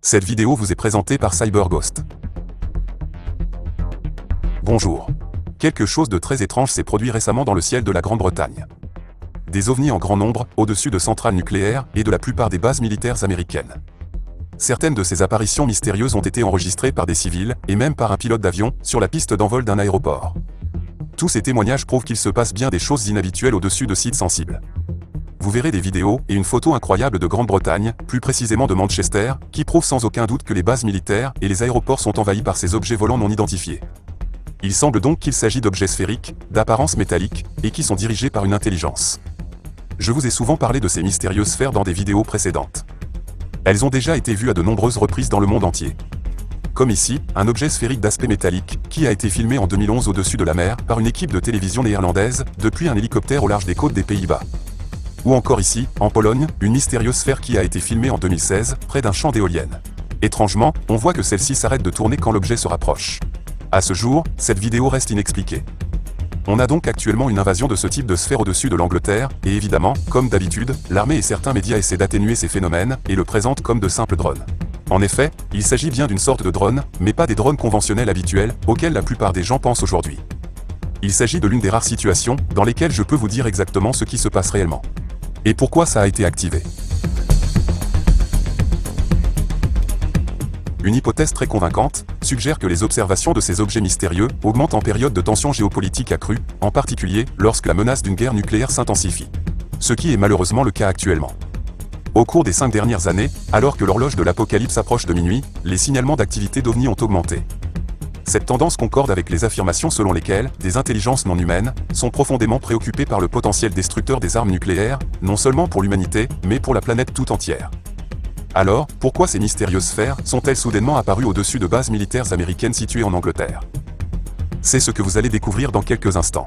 Cette vidéo vous est présentée par CyberGhost. Bonjour. Quelque chose de très étrange s'est produit récemment dans le ciel de la Grande-Bretagne. Des ovnis en grand nombre, au-dessus de centrales nucléaires et de la plupart des bases militaires américaines. Certaines de ces apparitions mystérieuses ont été enregistrées par des civils, et même par un pilote d'avion, sur la piste d'envol d'un aéroport. Tous ces témoignages prouvent qu'il se passe bien des choses inhabituelles au-dessus de sites sensibles. Vous verrez des vidéos et une photo incroyable de Grande-Bretagne, plus précisément de Manchester, qui prouvent sans aucun doute que les bases militaires et les aéroports sont envahis par ces objets volants non identifiés. Il semble donc qu'il s'agit d'objets sphériques, d'apparence métallique, et qui sont dirigés par une intelligence. Je vous ai souvent parlé de ces mystérieuses sphères dans des vidéos précédentes. Elles ont déjà été vues à de nombreuses reprises dans le monde entier. Comme ici, un objet sphérique d'aspect métallique, qui a été filmé en 2011 au-dessus de la mer par une équipe de télévision néerlandaise, depuis un hélicoptère au large des côtes des Pays-Bas. Ou encore ici, en Pologne, une mystérieuse sphère qui a été filmée en 2016, près d'un champ d'éoliennes. Étrangement, on voit que celle-ci s'arrête de tourner quand l'objet se rapproche. À ce jour, cette vidéo reste inexpliquée. On a donc actuellement une invasion de ce type de sphère au-dessus de l'Angleterre, et évidemment, comme d'habitude, l'armée et certains médias essaient d'atténuer ces phénomènes, et le présentent comme de simples drones. En effet, il s'agit bien d'une sorte de drone, mais pas des drones conventionnels habituels, auxquels la plupart des gens pensent aujourd'hui. Il s'agit de l'une des rares situations, dans lesquelles je peux vous dire exactement ce qui se passe réellement. Et pourquoi ça a été activé. Une hypothèse très convaincante suggère que les observations de ces objets mystérieux augmentent en période de tension géopolitique accrue, en particulier lorsque la menace d'une guerre nucléaire s'intensifie. Ce qui est malheureusement le cas actuellement. Au cours des 5 dernières années, alors que l'horloge de l'apocalypse approche de minuit, les signalements d'activité d'OVNI ont augmenté. Cette tendance concorde avec les affirmations selon lesquelles des intelligences non humaines sont profondément préoccupées par le potentiel destructeur des armes nucléaires, non seulement pour l'humanité, mais pour la planète tout entière. Alors, pourquoi ces mystérieuses sphères sont-elles soudainement apparues au-dessus de bases militaires américaines situées en Angleterre? C'est ce que vous allez découvrir dans quelques instants.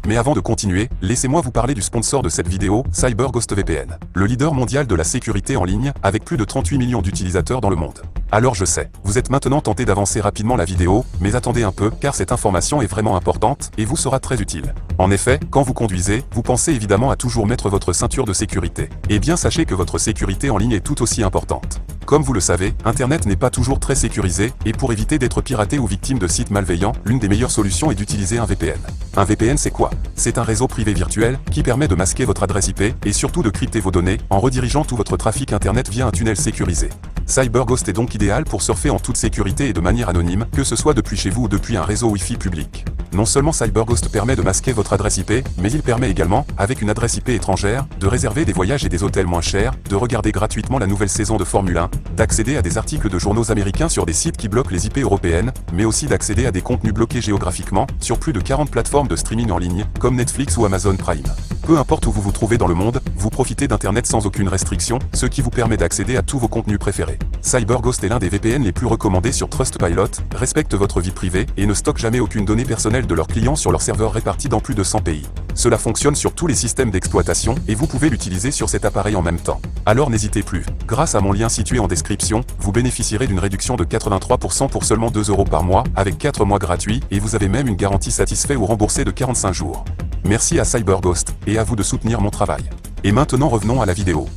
Mais avant de continuer, laissez-moi vous parler du sponsor de cette vidéo, CyberGhost VPN, le leader mondial de la sécurité en ligne, avec plus de 38 millions d'utilisateurs dans le monde. Alors je sais, vous êtes maintenant tenté d'avancer rapidement la vidéo, mais attendez un peu, car cette information est vraiment importante, et vous sera très utile. En effet, quand vous conduisez, vous pensez évidemment à toujours mettre votre ceinture de sécurité. Eh bien sachez que votre sécurité en ligne est tout aussi importante. Comme vous le savez, Internet n'est pas toujours très sécurisé, et pour éviter d'être piraté ou victime de sites malveillants, l'une des meilleures solutions est d'utiliser un VPN. Un VPN c'est quoi? C'est un réseau privé virtuel, qui permet de masquer votre adresse IP, et surtout de crypter vos données, en redirigeant tout votre trafic Internet via un tunnel sécurisé. CyberGhost est donc idéal pour surfer en toute sécurité et de manière anonyme, que ce soit depuis chez vous ou depuis un réseau Wi-Fi public. Non seulement CyberGhost permet de masquer votre adresse IP, mais il permet également, avec une adresse IP étrangère, de réserver des voyages et des hôtels moins chers, de regarder gratuitement la nouvelle saison de Formule 1, d'accéder à des articles de journaux américains sur des sites qui bloquent les IP européennes, mais aussi d'accéder à des contenus bloqués géographiquement, sur plus de 40 plateformes de streaming en ligne, comme Netflix ou Amazon Prime. Peu importe où vous vous trouvez dans le monde, vous profitez d'Internet sans aucune restriction, ce qui vous permet d'accéder à tous vos contenus préférés. CyberGhost est l'un des VPN les plus recommandés sur Trustpilot, respecte votre vie privée et ne stocke jamais aucune donnée personnelle de leurs clients sur leurs serveurs répartis dans plus de 100 pays. Cela fonctionne sur tous les systèmes d'exploitation et vous pouvez l'utiliser sur cet appareil en même temps. Alors n'hésitez plus. Grâce à mon lien situé en description, vous bénéficierez d'une réduction de 83% pour seulement 2 € par mois, avec 4 mois gratuits, et vous avez même une garantie satisfait ou remboursée de 45 jours. Merci à CyberGhost, et à vous de soutenir mon travail. Et maintenant revenons à la vidéo.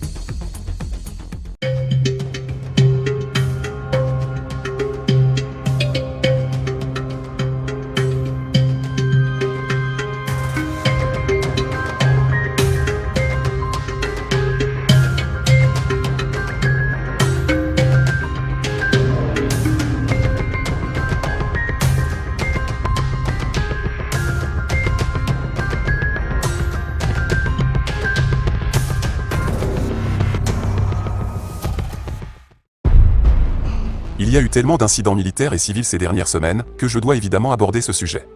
Il y a eu tellement d'incidents militaires et civils ces dernières semaines, que je dois évidemment aborder ce sujet.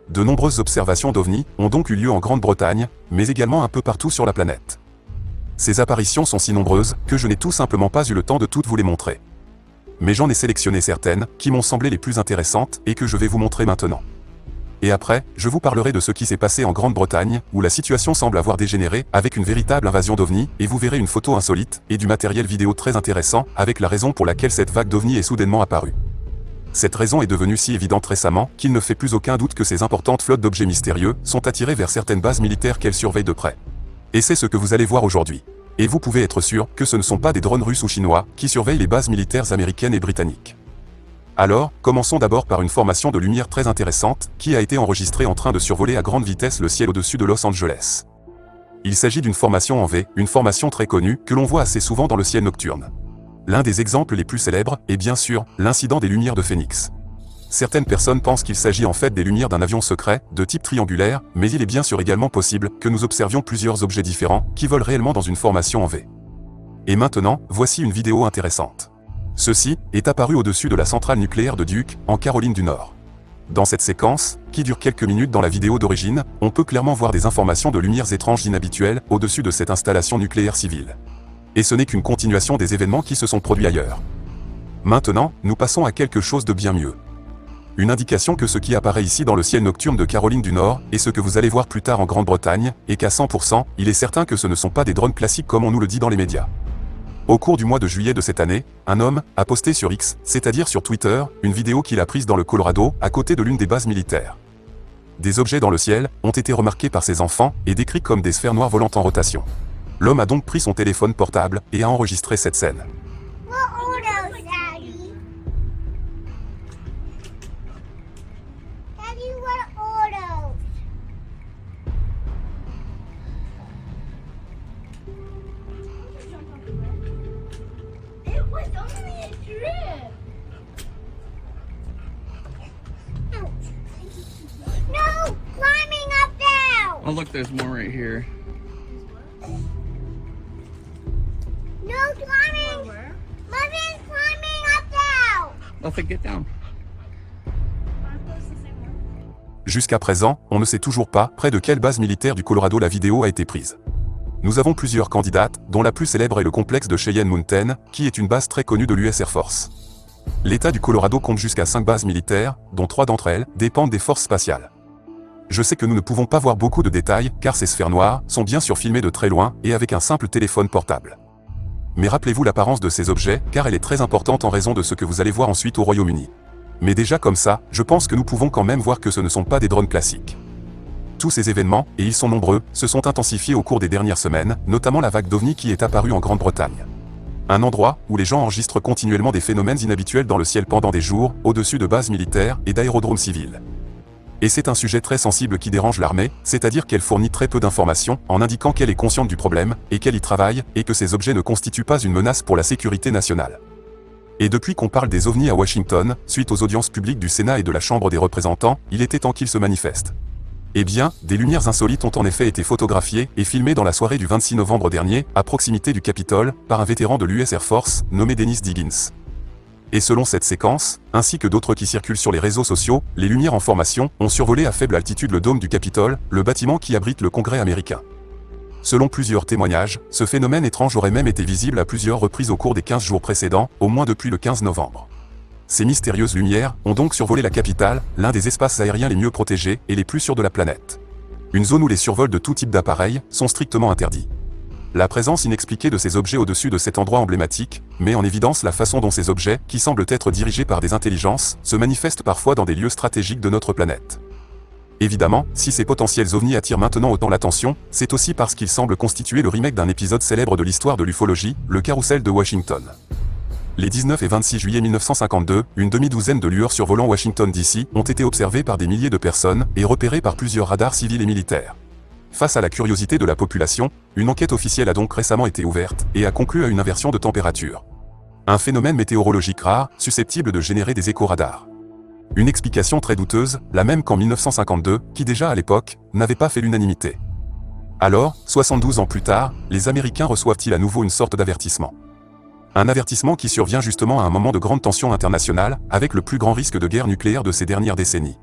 De nombreuses observations d'OVNI ont donc eu lieu en Grande-Bretagne, mais également un peu partout sur la planète. Ces apparitions sont si nombreuses, que je n'ai tout simplement pas eu le temps de toutes vous les montrer. Mais j'en ai sélectionné certaines, qui m'ont semblé les plus intéressantes, et que je vais vous montrer maintenant. Et après, je vous parlerai de ce qui s'est passé en Grande-Bretagne, où la situation semble avoir dégénéré, avec une véritable invasion d'OVNI, et vous verrez une photo insolite, et du matériel vidéo très intéressant, avec la raison pour laquelle cette vague d'OVNI est soudainement apparue. Cette raison est devenue si évidente récemment, qu'il ne fait plus aucun doute que ces importantes flottes d'objets mystérieux sont attirées vers certaines bases militaires qu'elles surveillent de près. Et c'est ce que vous allez voir aujourd'hui. Et vous pouvez être sûr que ce ne sont pas des drones russes ou chinois qui surveillent les bases militaires américaines et britanniques. Alors, commençons d'abord par une formation de lumière très intéressante qui a été enregistrée en train de survoler à grande vitesse le ciel au-dessus de Los Angeles. Il s'agit d'une formation en V, une formation très connue que l'on voit assez souvent dans le ciel nocturne. L'un des exemples les plus célèbres est bien sûr l'incident des lumières de Phoenix. Certaines personnes pensent qu'il s'agit en fait des lumières d'un avion secret, de type triangulaire, mais il est bien sûr également possible que nous observions plusieurs objets différents qui volent réellement dans une formation en V. Et maintenant, voici une vidéo intéressante. Ceci est apparu au-dessus de la centrale nucléaire de Duke, en Caroline du Nord. Dans cette séquence, qui dure quelques minutes dans la vidéo d'origine, on peut clairement voir des informations de lumières étranges inhabituelles au-dessus de cette installation nucléaire civile. Et ce n'est qu'une continuation des événements qui se sont produits ailleurs. Maintenant, nous passons à quelque chose de bien mieux. Une indication que ce qui apparaît ici dans le ciel nocturne de Caroline du Nord et ce que vous allez voir plus tard en Grande-Bretagne, et qu'à 100%, il est certain que ce ne sont pas des drones classiques comme on nous le dit dans les médias. Au cours du mois de juillet de cette année, un homme a posté sur X, c'est-à-dire sur Twitter, une vidéo qu'il a prise dans le Colorado, à côté de l'une des bases militaires. Des objets dans le ciel ont été remarqués par ses enfants et décrits comme des sphères noires volantes en rotation. L'homme a donc pris son téléphone portable et a enregistré cette scène. Oh look, there's more right here. No climbing! Mommy's climbing up now! Let's get down. Jusqu'à présent, on ne sait toujours pas près de quelle base militaire du Colorado la vidéo a été prise. Nous avons plusieurs candidates, dont la plus célèbre est le complexe de Cheyenne Mountain, qui est une base très connue de l'US Air Force. L'État du Colorado compte jusqu'à 5 bases militaires, dont 3 d'entre elles dépendent des forces spatiales. Je sais que nous ne pouvons pas voir beaucoup de détails, car ces sphères noires sont bien sûr filmées de très loin et avec un simple téléphone portable. Mais rappelez-vous l'apparence de ces objets, car elle est très importante en raison de ce que vous allez voir ensuite au Royaume-Uni. Mais déjà comme ça, je pense que nous pouvons quand même voir que ce ne sont pas des drones classiques. Tous ces événements, et ils sont nombreux, se sont intensifiés au cours des dernières semaines, notamment la vague d'OVNI qui est apparue en Grande-Bretagne. Un endroit où les gens enregistrent continuellement des phénomènes inhabituels dans le ciel pendant des jours, au-dessus de bases militaires et d'aérodromes civils. Et c'est un sujet très sensible qui dérange l'armée, c'est-à-dire qu'elle fournit très peu d'informations en indiquant qu'elle est consciente du problème, et qu'elle y travaille, et que ces objets ne constituent pas une menace pour la sécurité nationale. Et depuis qu'on parle des ovnis à Washington, suite aux audiences publiques du Sénat et de la Chambre des représentants, il était temps qu'ils se manifestent. Eh bien, des lumières insolites ont en effet été photographiées et filmées dans la soirée du 26 novembre dernier, à proximité du Capitole, par un vétéran de l'US Air Force, nommé Dennis Diggins. Et selon cette séquence, ainsi que d'autres qui circulent sur les réseaux sociaux, les lumières en formation ont survolé à faible altitude le dôme du Capitole, le bâtiment qui abrite le Congrès américain. Selon plusieurs témoignages, ce phénomène étrange aurait même été visible à plusieurs reprises au cours des 15 jours précédents, au moins depuis le 15 novembre. Ces mystérieuses lumières ont donc survolé la capitale, l'un des espaces aériens les mieux protégés et les plus sûrs de la planète. Une zone où les survols de tout type d'appareils sont strictement interdits. La présence inexpliquée de ces objets au-dessus de cet endroit emblématique met en évidence la façon dont ces objets, qui semblent être dirigés par des intelligences, se manifestent parfois dans des lieux stratégiques de notre planète. Évidemment, si ces potentiels ovnis attirent maintenant autant l'attention, c'est aussi parce qu'ils semblent constituer le remake d'un épisode célèbre de l'histoire de l'ufologie, le carrousel de Washington. Les 19 et 26 juillet 1952, une demi-douzaine de lueurs survolant Washington DC ont été observées par des milliers de personnes et repérées par plusieurs radars civils et militaires. Face à la curiosité de la population, une enquête officielle a donc récemment été ouverte et a conclu à une inversion de température. Un phénomène météorologique rare, susceptible de générer des écho-radars. Une explication très douteuse, la même qu'en 1952, qui déjà à l'époque, n'avait pas fait l'unanimité. Alors, 72 ans plus tard, les Américains reçoivent-ils à nouveau une sorte d'avertissement. Un avertissement qui survient justement à un moment de grande tension internationale, avec le plus grand risque de guerre nucléaire de ces dernières décennies.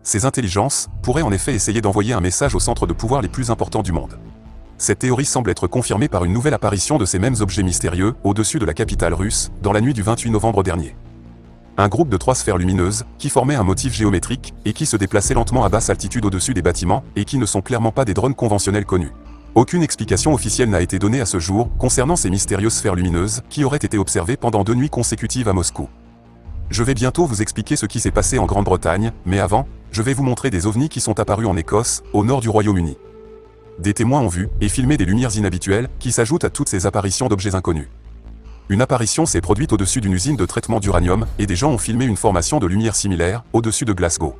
Ces intelligences pourraient en effet essayer d'envoyer un message aux centres de pouvoir les plus importants du monde. Cette théorie semble être confirmée par une nouvelle apparition de ces mêmes objets mystérieux au-dessus de la capitale russe, dans la nuit du 28 novembre dernier. Un groupe de 3 sphères lumineuses, qui formaient un motif géométrique, et qui se déplaçaient lentement à basse altitude au-dessus des bâtiments, et qui ne sont clairement pas des drones conventionnels connus. Aucune explication officielle n'a été donnée à ce jour concernant ces mystérieuses sphères lumineuses qui auraient été observées pendant 2 nuits consécutives à Moscou. Je vais bientôt vous expliquer ce qui s'est passé en Grande-Bretagne, mais avant, je vais vous montrer des ovnis qui sont apparus en Écosse, au nord du Royaume-Uni. Des témoins ont vu et filmé des lumières inhabituelles qui s'ajoutent à toutes ces apparitions d'objets inconnus. Une apparition s'est produite au-dessus d'une usine de traitement d'uranium et des gens ont filmé une formation de lumière similaire au-dessus de Glasgow.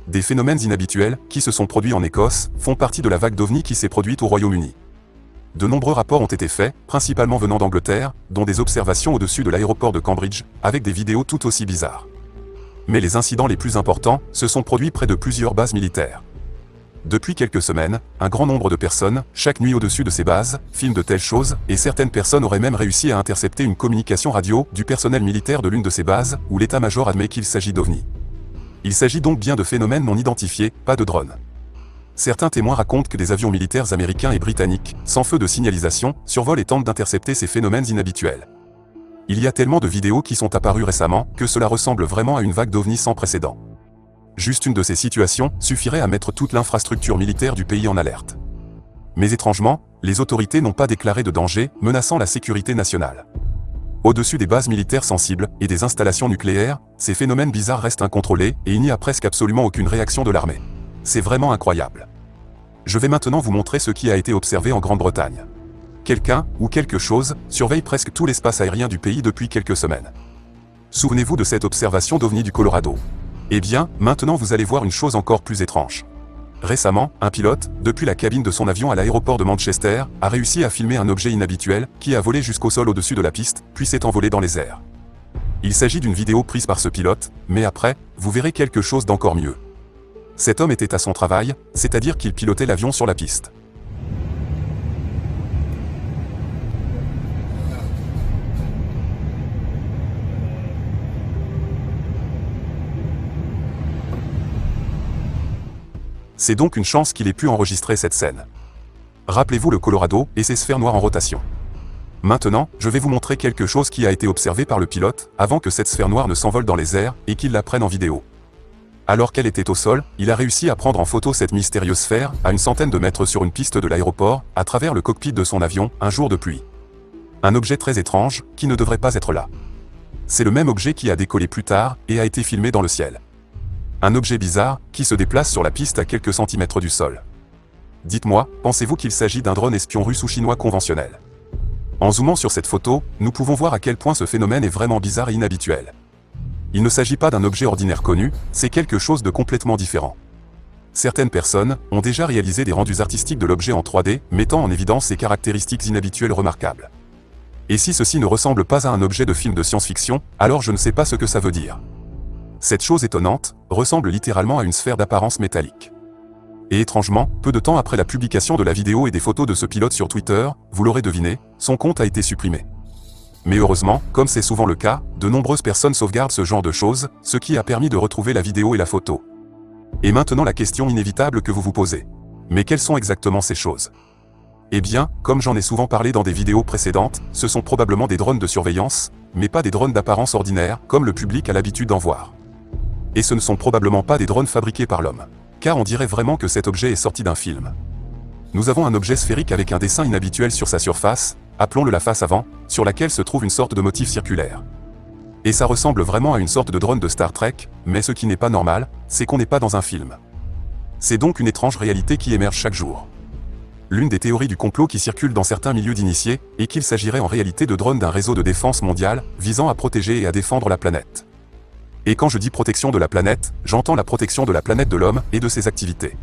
Des phénomènes inhabituels qui se sont produits en Écosse font partie de la vague d'OVNI qui s'est produite au Royaume-Uni. De nombreux rapports ont été faits, principalement venant d'Angleterre, dont des observations au-dessus de l'aéroport de Cambridge, avec des vidéos tout aussi bizarres. Mais les incidents les plus importants se sont produits près de plusieurs bases militaires. Depuis quelques semaines, un grand nombre de personnes, chaque nuit au-dessus de ces bases, filment de telles choses, et certaines personnes auraient même réussi à intercepter une communication radio du personnel militaire de l'une de ces bases, où l'état-major admet qu'il s'agit d'OVNI. Il s'agit donc bien de phénomènes non identifiés, pas de drones. Certains témoins racontent que des avions militaires américains et britanniques, sans feu de signalisation, survolent et tentent d'intercepter ces phénomènes inhabituels. Il y a tellement de vidéos qui sont apparues récemment que cela ressemble vraiment à une vague d'OVNI sans précédent. Juste une de ces situations suffirait à mettre toute l'infrastructure militaire du pays en alerte. Mais étrangement, les autorités n'ont pas déclaré de danger menaçant la sécurité nationale. Au-dessus des bases militaires sensibles et des installations nucléaires, ces phénomènes bizarres restent incontrôlés et il n'y a presque absolument aucune réaction de l'armée. C'est vraiment incroyable. Je vais maintenant vous montrer ce qui a été observé en Grande-Bretagne. Quelqu'un, ou quelque chose, surveille presque tout l'espace aérien du pays depuis quelques semaines. Souvenez-vous de cette observation d'OVNI du Colorado. Eh bien, maintenant vous allez voir une chose encore plus étrange. Récemment, un pilote, depuis la cabine de son avion à l'aéroport de Manchester, a réussi à filmer un objet inhabituel qui a volé jusqu'au sol au-dessus de la piste, puis s'est envolé dans les airs. Il s'agit d'une vidéo prise par ce pilote, mais après, vous verrez quelque chose d'encore mieux. Cet homme était à son travail, c'est-à-dire qu'il pilotait l'avion sur la piste. C'est donc une chance qu'il ait pu enregistrer cette scène. Rappelez-vous le Colorado et ses sphères noires en rotation. Maintenant, je vais vous montrer quelque chose qui a été observé par le pilote avant que cette sphère noire ne s'envole dans les airs et qu'il la prenne en vidéo. Alors qu'elle était au sol, il a réussi à prendre en photo cette mystérieuse sphère, à une centaine de mètres sur une piste de l'aéroport, à travers le cockpit de son avion, un jour de pluie. Un objet très étrange, qui ne devrait pas être là. C'est le même objet qui a décollé plus tard, et a été filmé dans le ciel. Un objet bizarre, qui se déplace sur la piste à quelques centimètres du sol. Dites-moi, pensez-vous qu'il s'agit d'un drone espion russe ou chinois conventionnel? En zoomant sur cette photo, nous pouvons voir à quel point ce phénomène est vraiment bizarre et inhabituel. Il ne s'agit pas d'un objet ordinaire connu, c'est quelque chose de complètement différent. Certaines personnes ont déjà réalisé des rendus artistiques de l'objet en 3D, mettant en évidence ses caractéristiques inhabituelles remarquables. Et si ceci ne ressemble pas à un objet de film de science-fiction, alors je ne sais pas ce que ça veut dire. Cette chose étonnante ressemble littéralement à une sphère d'apparence métallique. Et étrangement, peu de temps après la publication de la vidéo et des photos de ce pilote sur Twitter, vous l'aurez deviné, son compte a été supprimé. Mais heureusement, comme c'est souvent le cas, de nombreuses personnes sauvegardent ce genre de choses, ce qui a permis de retrouver la vidéo et la photo. Et maintenant la question inévitable que vous vous posez. Mais quelles sont exactement ces choses? Eh bien, comme j'en ai souvent parlé dans des vidéos précédentes, ce sont probablement des drones de surveillance, mais pas des drones d'apparence ordinaire, comme le public a l'habitude d'en voir. Et ce ne sont probablement pas des drones fabriqués par l'homme. Car on dirait vraiment que cet objet est sorti d'un film. Nous avons un objet sphérique avec un dessin inhabituel sur sa surface, appelons-le la face avant, sur laquelle se trouve une sorte de motif circulaire. Et ça ressemble vraiment à une sorte de drone de Star Trek, mais ce qui n'est pas normal, c'est qu'on n'est pas dans un film. C'est donc une étrange réalité qui émerge chaque jour. L'une des théories du complot qui circule dans certains milieux d'initiés est qu'il s'agirait en réalité de drones d'un réseau de défense mondial visant à protéger et à défendre la planète. Et quand je dis protection de la planète, j'entends la protection de la planète de l'homme et de ses activités.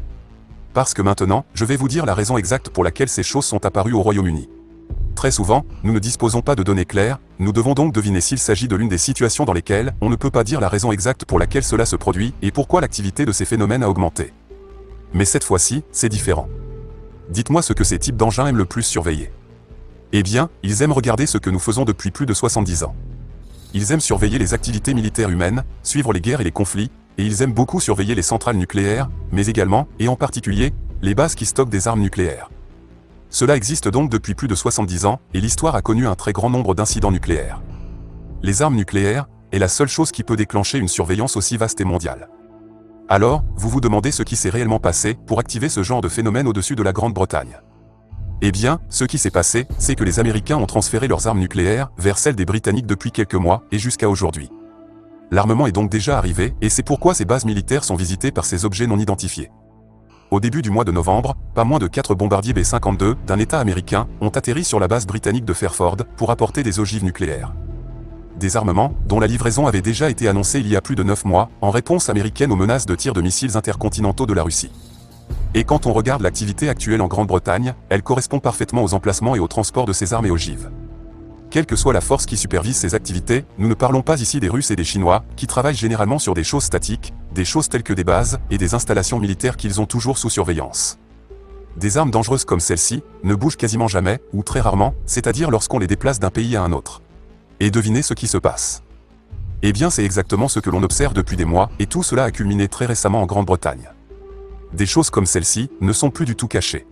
Parce que maintenant, je vais vous dire la raison exacte pour laquelle ces choses sont apparues au Royaume-Uni. Très souvent, nous ne disposons pas de données claires, nous devons donc deviner s'il s'agit de l'une des situations dans lesquelles on ne peut pas dire la raison exacte pour laquelle cela se produit et pourquoi l'activité de ces phénomènes a augmenté. Mais cette fois-ci, c'est différent. Dites-moi ce que ces types d'engins aiment le plus surveiller. Eh bien, ils aiment regarder ce que nous faisons depuis plus de 70 ans. Ils aiment surveiller les activités militaires humaines, suivre les guerres et les conflits, et ils aiment beaucoup surveiller les centrales nucléaires, mais également, et en particulier, les bases qui stockent des armes nucléaires. Cela existe donc depuis plus de 70 ans, et l'histoire a connu un très grand nombre d'incidents nucléaires. Les armes nucléaires est la seule chose qui peut déclencher une surveillance aussi vaste et mondiale. Alors, vous vous demandez ce qui s'est réellement passé pour activer ce genre de phénomène au-dessus de la Grande-Bretagne. Eh bien, ce qui s'est passé, c'est que les Américains ont transféré leurs armes nucléaires vers celles des Britanniques depuis quelques mois et jusqu'à aujourd'hui. L'armement est donc déjà arrivé, et c'est pourquoi ces bases militaires sont visitées par ces objets non identifiés. Au début du mois de novembre, pas moins de 4 bombardiers B-52 d'un État américain ont atterri sur la base britannique de Fairford pour apporter des ogives nucléaires. Des armements, dont la livraison avait déjà été annoncée il y a plus de 9 mois, en réponse américaine aux menaces de tir de missiles intercontinentaux de la Russie. Et quand on regarde l'activité actuelle en Grande-Bretagne, elle correspond parfaitement aux emplacements et au transport de ces armes et ogives. Quelle que soit la force qui supervise ces activités, nous ne parlons pas ici des Russes et des Chinois, qui travaillent généralement sur des choses statiques, des choses telles que des bases et des installations militaires qu'ils ont toujours sous surveillance. Des armes dangereuses comme celle-ci ne bougent quasiment jamais, ou très rarement, c'est-à-dire lorsqu'on les déplace d'un pays à un autre. Et devinez ce qui se passe. Eh bien c'est exactement ce que l'on observe depuis des mois, et tout cela a culminé très récemment en Grande-Bretagne. Des choses comme celle-ci ne sont plus du tout cachées.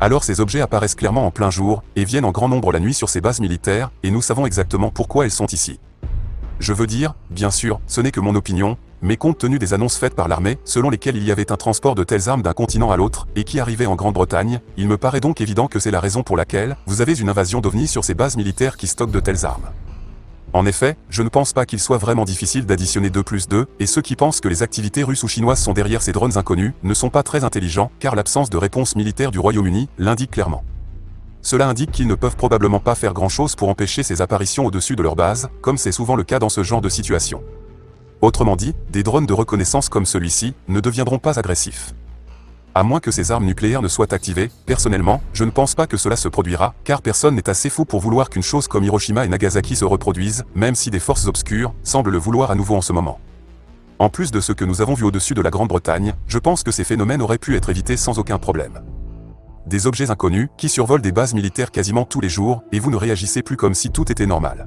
Alors ces objets apparaissent clairement en plein jour, et viennent en grand nombre la nuit sur ces bases militaires, et nous savons exactement pourquoi elles sont ici. Je veux dire, bien sûr, ce n'est que mon opinion, mais compte tenu des annonces faites par l'armée, selon lesquelles il y avait un transport de telles armes d'un continent à l'autre, et qui arrivait en Grande-Bretagne, il me paraît donc évident que c'est la raison pour laquelle vous avez une invasion d'OVNI sur ces bases militaires qui stockent de telles armes. En effet, je ne pense pas qu'il soit vraiment difficile d'additionner 2 plus 2, et ceux qui pensent que les activités russes ou chinoises sont derrière ces drones inconnus ne sont pas très intelligents, car l'absence de réponse militaire du Royaume-Uni l'indique clairement. Cela indique qu'ils ne peuvent probablement pas faire grand-chose pour empêcher ces apparitions au-dessus de leur base, comme c'est souvent le cas dans ce genre de situation. Autrement dit, des drones de reconnaissance comme celui-ci ne deviendront pas agressifs. À moins que ces armes nucléaires ne soient activées, personnellement, je ne pense pas que cela se produira, car personne n'est assez fou pour vouloir qu'une chose comme Hiroshima et Nagasaki se reproduise, même si des forces obscures semblent le vouloir à nouveau en ce moment. En plus de ce que nous avons vu au-dessus de la Grande-Bretagne, je pense que ces phénomènes auraient pu être évités sans aucun problème. Des objets inconnus, qui survolent des bases militaires quasiment tous les jours, et vous ne réagissez plus comme si tout était normal.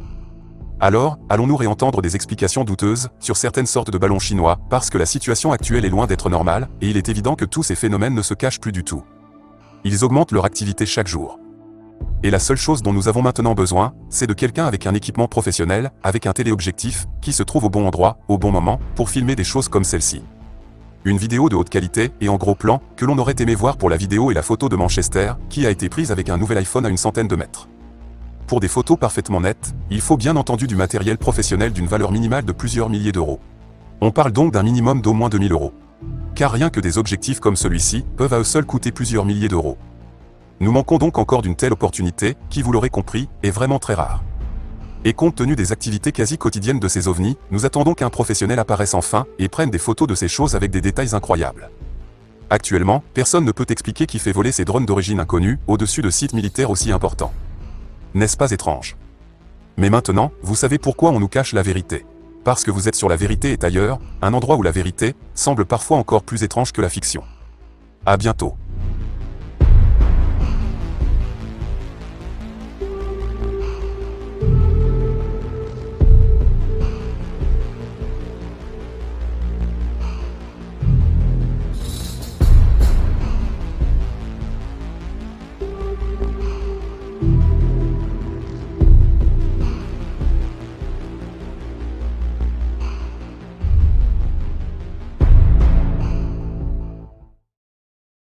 Alors, allons-nous réentendre des explications douteuses sur certaines sortes de ballons chinois, parce que la situation actuelle est loin d'être normale, et il est évident que tous ces phénomènes ne se cachent plus du tout. Ils augmentent leur activité chaque jour. Et la seule chose dont nous avons maintenant besoin, c'est de quelqu'un avec un équipement professionnel, avec un téléobjectif, qui se trouve au bon endroit, au bon moment, pour filmer des choses comme celle-ci. Une vidéo de haute qualité, et en gros plan, que l'on aurait aimé voir pour la vidéo et la photo de Manchester, qui a été prise avec un nouvel iPhone à une centaine de mètres. Pour des photos parfaitement nettes, il faut bien entendu du matériel professionnel d'une valeur minimale de plusieurs milliers d'euros. On parle donc d'un minimum d'au moins 2000 €. Car rien que des objectifs comme celui-ci peuvent à eux seuls coûter plusieurs milliers d'euros. Nous manquons donc encore d'une telle opportunité, qui vous l'aurez compris, est vraiment très rare. Et compte tenu des activités quasi quotidiennes de ces ovnis, nous attendons qu'un professionnel apparaisse enfin, et prenne des photos de ces choses avec des détails incroyables. Actuellement, personne ne peut expliquer qui fait voler ces drones d'origine inconnue, au-dessus de sites militaires aussi importants. N'est-ce pas étrange? Mais maintenant, vous savez pourquoi on nous cache la vérité. Parce que vous êtes sur La Vérité est ailleurs, un endroit où la vérité semble parfois encore plus étrange que la fiction. À bientôt.